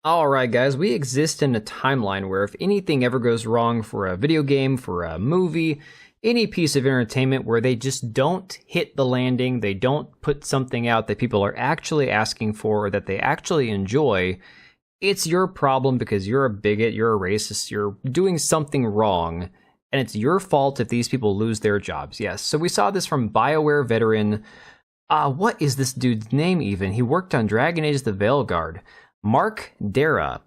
Alright guys, we exist in a timeline where if anything ever goes wrong for a video game, for a movie, any piece of entertainment where they just don't hit the landing, they don't put something out that people are actually asking for or that they actually enjoy, it's your problem because you're a bigot, you're a racist, you're doing something wrong, and it's your fault if these people lose their jobs. Yes, so we saw this from BioWare veteran, what is this dude's name even? He worked on Dragon Age the Veilguard. Mark Dara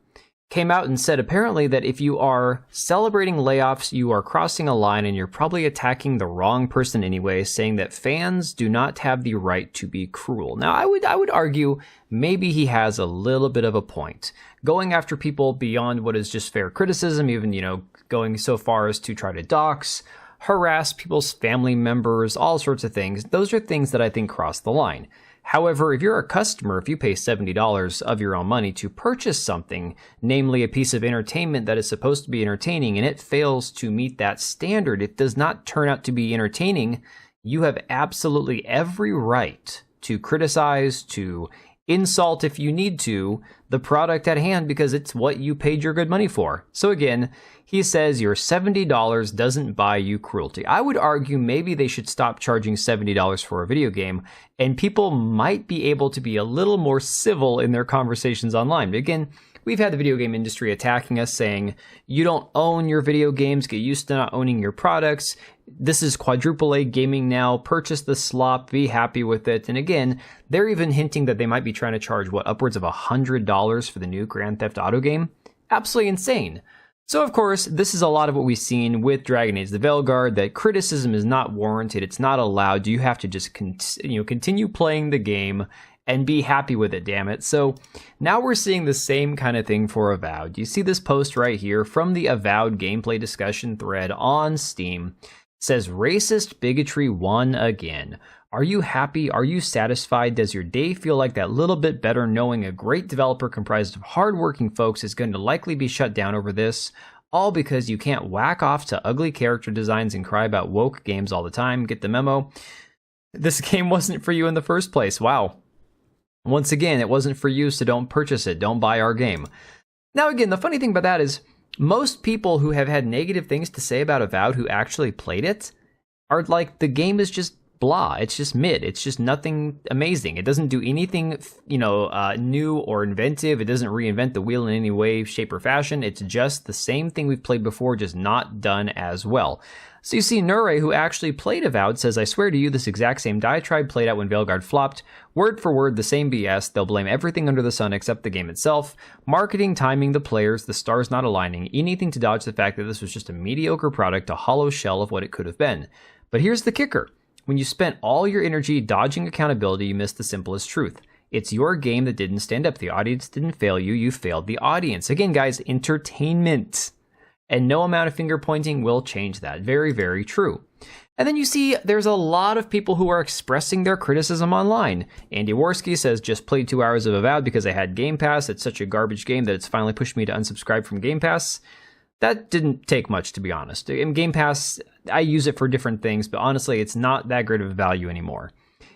came out and said apparently that if you are celebrating layoffs, you are crossing a line and you're probably attacking the wrong person anyway, saying that fans do not have the right to be cruel. Now, I would argue maybe he has a little bit of a point. Going after people beyond what is just fair criticism, even, going so far as to try to dox, harass people's family members, all sorts of things. Those are things that I think cross the line. However, if you're a customer, if you pay $70 of your own money to purchase something, namely a piece of entertainment that is supposed to be entertaining, and it fails to meet that standard, it does not turn out to be entertaining, you have absolutely every right to criticize, to insult if you need to, the product at hand because it's what you paid your good money for. So again, he says your $70 doesn't buy you cruelty. I would argue maybe they should stop charging $70 for a video game, and people might be able to be a little more civil in their conversations online. But again, we've had the video game industry attacking us saying, you don't own your video games, get used to not owning your products. This is quadruple A gaming now, purchase the slop, be happy with it. And again, they're even hinting that they might be trying to charge, upwards of $100 for the new Grand Theft Auto game? Absolutely insane. So of course, this is a lot of what we've seen with Dragon Age the Veilguard, that criticism is not warranted, it's not allowed, you have to just continue playing the game and be happy with it, damn it. So now we're seeing the same kind of thing for Avowed. You see this post right here from the Avowed gameplay discussion thread on Steam. It says, racist bigotry won again. Are you happy? Are you satisfied? Does your day feel like that little bit better knowing a great developer comprised of hardworking folks is going to likely be shut down over this? All because you can't whack off to ugly character designs and cry about woke games all the time. Get the memo? This game wasn't for you in the first place. Wow. Once again, it wasn't for you, so don't purchase it. Don't buy our game. Now again, the funny thing about that is most people who have had negative things to say about Avowed who actually played it are like, the game is just blah, it's just mid, it's just nothing amazing. It doesn't do anything, new or inventive. It doesn't reinvent the wheel in any way, shape, or fashion. It's just the same thing we've played before, just not done as well. So you see Nure, who actually played Avowed, says, I swear to you, this exact same diatribe played out when Veilguard flopped. Word for word, the same BS. They'll blame everything under the sun except the game itself. Marketing, timing, the players, the stars not aligning. Anything to dodge the fact that this was just a mediocre product, a hollow shell of what it could have been. But here's the kicker. When you spent all your energy dodging accountability, you missed the simplest truth. It's your game that didn't stand up. The audience didn't fail you. You failed the audience. Again, guys, entertainment. And no amount of finger pointing will change that. Very, very true. And then you see there's a lot of people who are expressing their criticism online. Andy Worski says, just played 2 hours of Avowed because I had Game Pass. It's such a garbage game that it's finally pushed me to unsubscribe from Game Pass. That didn't take much, to be honest. In Game Pass, I use it for different things, but honestly, it's not that great of a value anymore.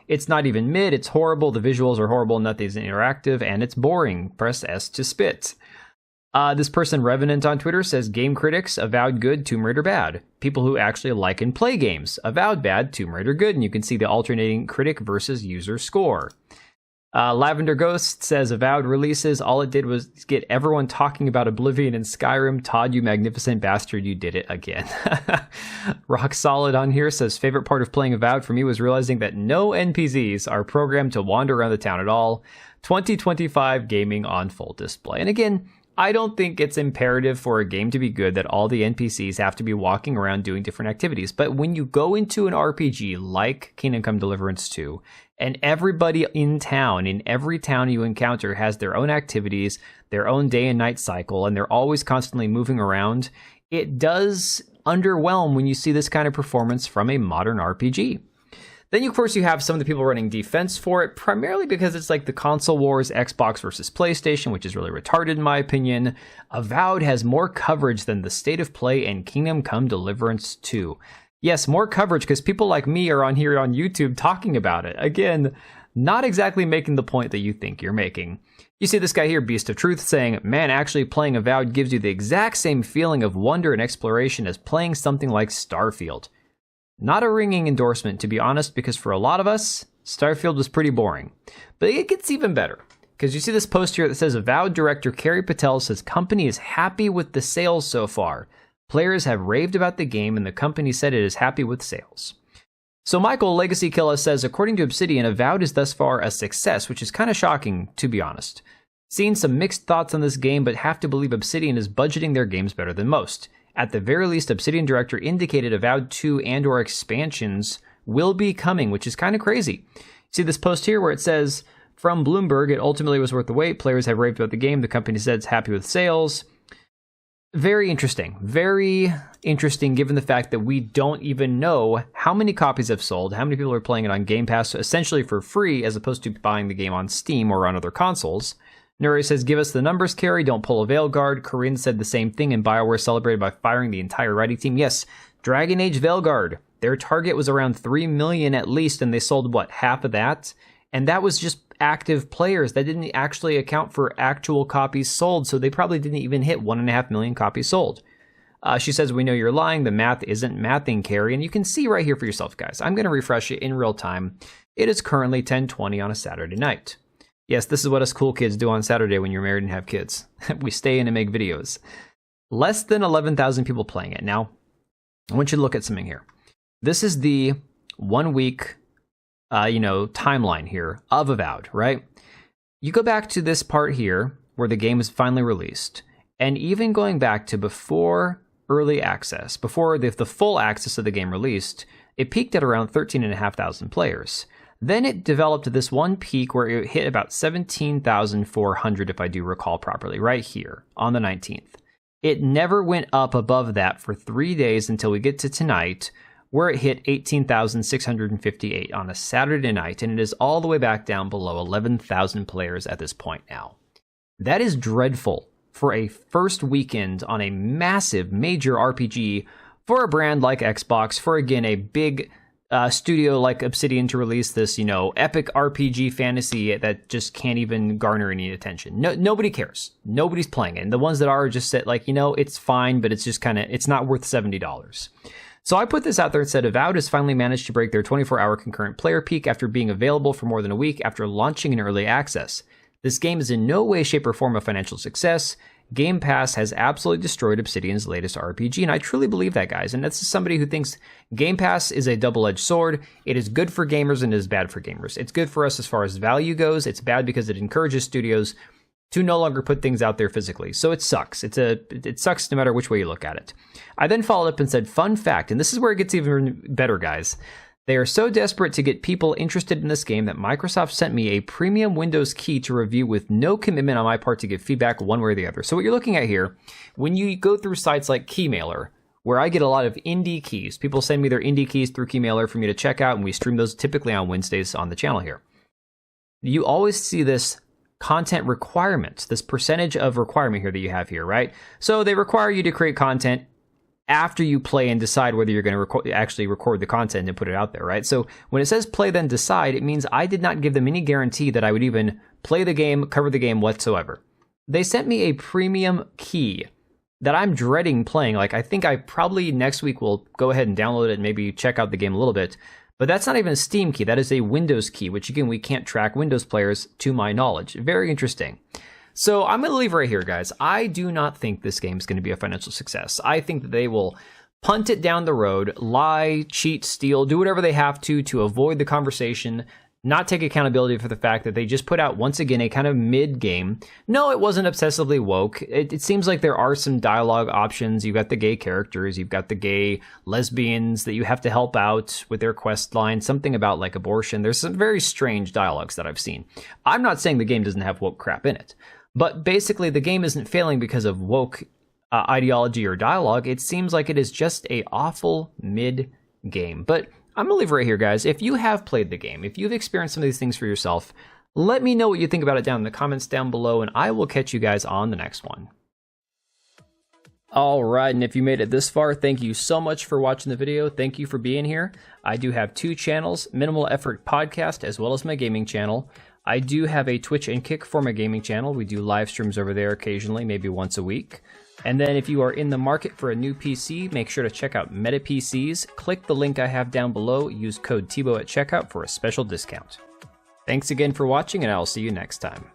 It's not even mid, it's horrible, the visuals are horrible, nothing's interactive, and it's boring. Press S to spit. This person, Revenant on Twitter, says, Game critics, Avowed good, Tomb Raider bad. People who actually like and play games, Avowed bad, Tomb Raider good, and you can see the alternating critic versus user score. Lavender Ghost says, Avowed releases, all it did was get everyone talking about Oblivion and Skyrim. Todd, you magnificent bastard, you did it again. Rock Solid on here says, favorite part of playing Avowed for me was realizing that no NPCs are programmed to wander around the town at all. 2025 gaming on full display. And again, I don't think it's imperative for a game to be good that all the NPCs have to be walking around doing different activities. But when you go into an RPG like Kingdom Come Deliverance 2, and everybody in town, in every town you encounter, has their own activities, their own day and night cycle, and they're always constantly moving around, it does underwhelm when you see this kind of performance from a modern RPG. Then, of course, you have some of the people running defense for it, primarily because it's like the console wars, Xbox versus PlayStation, which is really retarded in my opinion. Avowed has more coverage than the State of Play and Kingdom Come Deliverance 2. Yes, more coverage because people like me are on here on YouTube talking about it. Again, not exactly making the point that you think you're making. You see this guy here, Beast of Truth, saying, man, actually playing Avowed gives you the exact same feeling of wonder and exploration as playing something like Starfield. Not a ringing endorsement, to be honest, because for a lot of us, Starfield was pretty boring. But it gets even better, because you see this post here that says, Avowed director Kerry Patel says company is happy with the sales so far. Players have raved about the game, and the company said it is happy with sales. So Michael Legacy Killa says, according to Obsidian, Avowed is thus far a success, which is kind of shocking, to be honest. Seen some mixed thoughts on this game, but have to believe Obsidian is budgeting their games better than most. At the very least, Obsidian director indicated Avowed 2 and/or expansions will be coming, which is kind of crazy. See this post here where it says, from Bloomberg, it ultimately was worth the wait. Players have raved about the game. The company said it's happy with sales. Very interesting given the fact that we don't even know how many copies have sold, how many people are playing it on Game Pass, essentially for free, as opposed to buying the game on Steam or on other consoles. Nuri says, give us the numbers, Kerry, don't pull a Veilguard. Corinne said the same thing, and BioWare celebrated by firing the entire writing team. Yes, Dragon Age Veilguard, their target was around 3 million at least, and they sold, what, half of that? And that was just active players. That didn't actually account for actual copies sold, so they probably didn't even hit 1.5 million copies sold. She says, we know you're lying. The math isn't mathing, Carrie. And you can see right here for yourself, guys. I'm going to refresh it in real time. It is currently 10:20 on a Saturday night. Yes, this is what us cool kids do on Saturday when you're married and have kids. We stay in and make videos. Less than 11,000 people playing it. Now, I want you to look at something here. This is the 1 week timeline here of Avowed, right? You go back to this part here where the game was finally released, and even going back to before early access, before the full access of the game released, it peaked at around 13,500 players. Then it developed this one peak where it hit about 17,400, if I do recall properly, right here on the 19th. It never went up above that for 3 days until we get to tonight, where it hit 18,658 on a Saturday night, and it is all the way back down below 11,000 players at this point now. That is dreadful for a first weekend on a massive, major RPG for a brand like Xbox, for, again, a big studio like Obsidian to release this, epic RPG fantasy that just can't even garner any attention. Nobody cares. Nobody's playing it. And the ones that are just said, it's fine, but it's just it's not worth $70. So I put this out there and said, Avowed has finally managed to break their 24-hour concurrent player peak after being available for more than a week after launching in early access. This game is in no way, shape, or form a financial success. Game Pass has absolutely destroyed Obsidian's latest RPG, and I truly believe that, guys. And that's somebody who thinks Game Pass is a double-edged sword. It is good for gamers and it is bad for gamers. It's good for us as far as value goes. It's bad because it encourages studios to no longer put things out there physically. So it sucks. It sucks no matter which way you look at it. I then followed up and said, fun fact, and this is where it gets even better, guys. They are so desperate to get people interested in this game that Microsoft sent me a premium Windows key to review with no commitment on my part to give feedback one way or the other. So what you're looking at here, when you go through sites like Keymailer, where I get a lot of indie keys, people send me their indie keys through Keymailer for me to check out, and we stream those typically on Wednesdays on the channel here. You always see this content requirements, this percentage of requirement here that you have here, right? So they require you to create content after you play and decide whether you're going to actually record the content and put it out there, right? So when it says play then decide, it means I did not give them any guarantee that I would even play the game, cover the game whatsoever. They sent me a premium key that I'm dreading playing. I think I probably next week will go ahead and download it and maybe check out the game a little bit. But that's not even a Steam key. That is a Windows key, which again, we can't track Windows players to my knowledge. Very interesting. So I'm going to leave right here, guys. I do not think this game is going to be a financial success. I think that they will punt it down the road, lie, cheat, steal, do whatever they have to avoid the conversation, not take accountability for the fact that they just put out, once again, a kind of mid-game. No, it wasn't obsessively woke. It seems like there are some dialogue options. You've got the gay characters. You've got the gay lesbians that you have to help out with their quest line, something about abortion. There's some very strange dialogues that I've seen. I'm not saying the game doesn't have woke crap in it. But basically, the game isn't failing because of woke ideology or dialogue. It seems like it is just a awful mid-game. But I'm going to leave it right here, guys. If you have played the game, if you've experienced some of these things for yourself, let me know what you think about it down in the comments down below, and I will catch you guys on the next one. All right, and if you made it this far, thank you so much for watching the video. Thank you for being here. I do have 2 channels, Minimal Effort Podcast, as well as my gaming channel. I do have a Twitch and Kick for my gaming channel. We do live streams over there occasionally, maybe once a week. And then if you are in the market for a new PC, make sure to check out Meta PCs. Click the link I have down below. Use code TBO at checkout for a special discount. Thanks again for watching, and I'll see you next time.